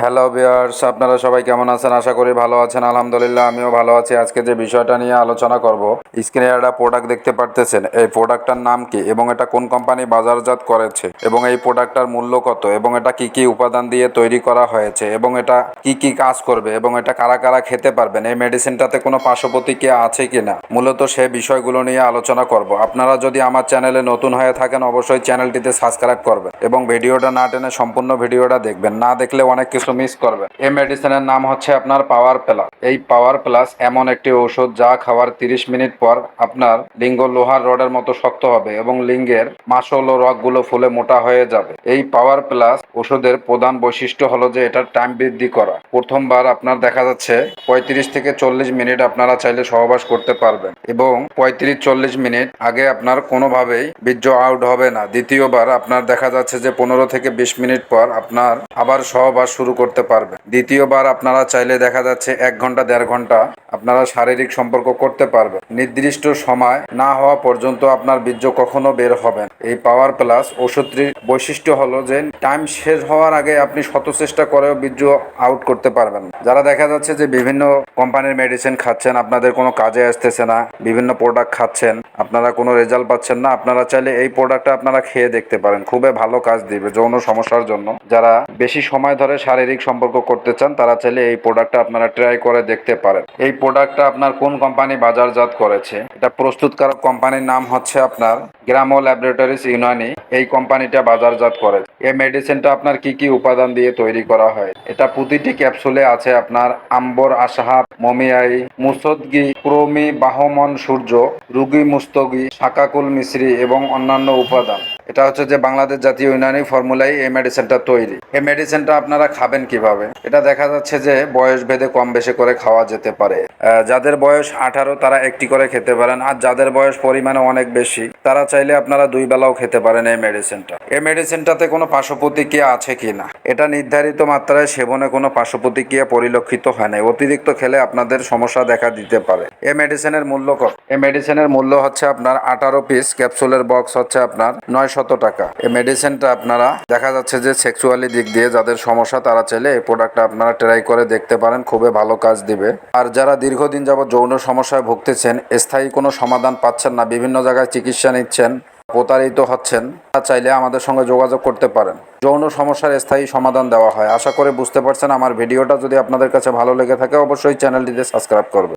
Hello viewers, আপনারা সবাই কেমন আছেন? আশা করি ভালো আছেন। আলহামদুলিল্লাহ আমিও ভালো আছি। আজকে যে বিষয়টা নিয়ে আলোচনা করব, স্ক্রিনে একটা প্রোডাক্ট দেখতে পারতেছেন। এই প্রোডাক্টটার নাম কি এবং এটা কোন কোম্পানি বাজারজাত করেছে এবং এই প্রোডাক্টটার মূল্য কত এবং এটা কি কি উপাদান দিয়ে তৈরি করা হয়েছে এবং এটা কি কি কাজ করবে এবং এটা কারা কারা খেতে পারবেন, এই মেডিসিনটাতে কোনো পার্শ্বপ্রতিক্রিয়া আছে কিনা, মূলত সে বিষয়গুলো নিয়ে আলোচনা করব। আপনারা যদি আমার চ্যানেলে নতুন হয়ে থাকেন অবশ্যই চ্যানেলটিতে সাবস্ক্রাইব করবেন এবং ভিডিওটা না টেনে সম্পূর্ণ ভিডিওটা দেখবেন, না দেখলে অনেক কিছু মিস করবেন। এই মেডিসিনের নাম হচ্ছে আপনার পাওয়ার প্লাস। এই পাওয়ার প্লাস এমন একটি ঔষধ যা খাওয়ার 30 মিনিট পর আপনার লিঙ্গ লোহার রডের মতো শক্ত হবে এবং লিঙ্গের মাসল ও রগগুলো ফুলে মোটা হয়ে যাবে। এই পাওয়ার প্লাস ওষুধের প্রধান বৈশিষ্ট্য হলো যে এটার টাইম বৃদ্ধি করা। প্রথমবার আপনার দেখা যাচ্ছে 35 থেকে 40 মিনিট আপনারা চাইলে সহবাস করতে পারবেন এবং 35-40 মিনিট আগে আপনার কোনোভাবেই বীর্য আউট হবে না। দ্বিতীয়বার আপনার দেখা যাচ্ছে যে 15 থেকে 20 মিনিট পর আপনার আবার সহবাস শুরু করতে পারবেন। দ্বিতীয়বার আপনারা চাইলে দেখা যাচ্ছে 1 ঘন্টা 1.5 ঘন্টা আপনারা শারীরিক সম্পর্ক করতে পারবেন। নির্দিষ্ট সময় না হওয়া পর্যন্ত আপনার বীর্য কখনো বের হবে না। এই পাওয়ার প্লাস ওষুধটির বৈশিষ্ট্য হলো যে টাইম শেষ হওয়ার আগে আপনি শত চেষ্টা করেও বীর্য আউট করতে পারবেন না। যারা দেখা যাচ্ছে যে বিভিন্ন কোম্পানির মেডিসিন খাচ্ছেন, আপনাদের কোনো কাজে আসতেছে না, বিভিন্ন প্রোডাক্ট খাচ্ছেন, আপনারা কোনো রেজাল্ট পাচ্ছেন না, আপনারা চাইলে এই প্রোডাক্টটা আপনারা খেয়ে দেখতে পারেন। খুবই ভালো কাজ দিবে যৌন সমস্যার জন্য। যারা বেশি সময় ধরে শারীরিক সম্পর্ক করতে চান তারা চাইলে এই প্রোডাক্টটা আপনারা ট্রাই করে দেখতে পারেন। এই প্রোডাক্টটা আপনার কোন কোম্পানি বাজারজাত করেছে, এটা প্রস্তুতকারক কোম্পানির নাম হচ্ছে আপনার গ্রামো ল্যাবরেটরিজ ইউনানি। এই কোম্পানিটা বাজারজাত করে। এই মেডিসিনটা আপনার কি কি উপাদান দিয়ে তৈরি করা হয়, এটা প্রতিটি ক্যাপসুলে আছে আপনার আম্বর আশহাব, মমিয়াই, মুসদ্গি, ক্রোমি, বাহমন সূর্য, রুগী মুস্তগি, শাকাকুল মিশ্রি এবং অন্যান্য উপাদান। এটা হচ্ছে যে বাংলাদেশ জাতীয় ইউনানি ফর্মুলায় এই মেডিসিনটা তৈরি। এই মেডিসিনটা আপনারা খাবেন কিভাবে, এটা দেখা যাচ্ছে যে বয়স ভেদে কম বেশি করে খাওয়া যেতে পারে। যাদের বয়স 18 তারা একটি করে খেতে পারেন, আর যাদের বয়স পরিমাণে অনেক বেশি তারা চাইলে আপনারা 2 বেলাও খেতে পারেন এই মেডিসিনটা। এই মেডিসিনটাতে কোনো পার্শ্বপ্রতিক্রিয়া আছে কিনা, এটা নির্ধারিত মাত্রায় সেবনে কোনো পার্শ্বপ্রতিক্রিয়া পরিলক্ষিত হয় না। অতিরিক্ত খেলে আপনাদের সমস্যা দেখা দিতে পারে। এই মেডিসিনের মূল্য কত? এই মেডিসিনের মূল্য হচ্ছে আপনার 18 পিস ক্যাপসুলের বক্স হচ্ছে আপনার 900 টাকা। এই মেডিসিনটা আপনারা দেখা যাচ্ছে যে সেক্সুয়ালি দিক দিয়ে যাদের সমস্যা তারা চাইলে এই প্রোডাক্টটা আপনারা ট্রাই করে দেখতে পারেন, খুবই ভালো কাজ দিবে। আর যারা দীর্ঘদিন যাবত যৌন সমস্যায় ভুগতেছেন, স্থায়ী কোনো সমাধান পাচ্ছেন না, বিভিন্ন জায়গায় চিকিৎসা নিচ্ছেন, প্রতারিত হচ্ছেন, তা চাইলে আমাদের সঙ্গে যোগাযোগ করতে পারেন। যৌন সমস্যার স্থায়ী সমাধান দেওয়া হয়। আশা করে বুঝতে পারছেন। আমার ভিডিওটা যদি আপনাদের কাছে ভালো লেগে থাকে অবশ্যই চ্যানেলটিতে সাবস্ক্রাইব করবেন।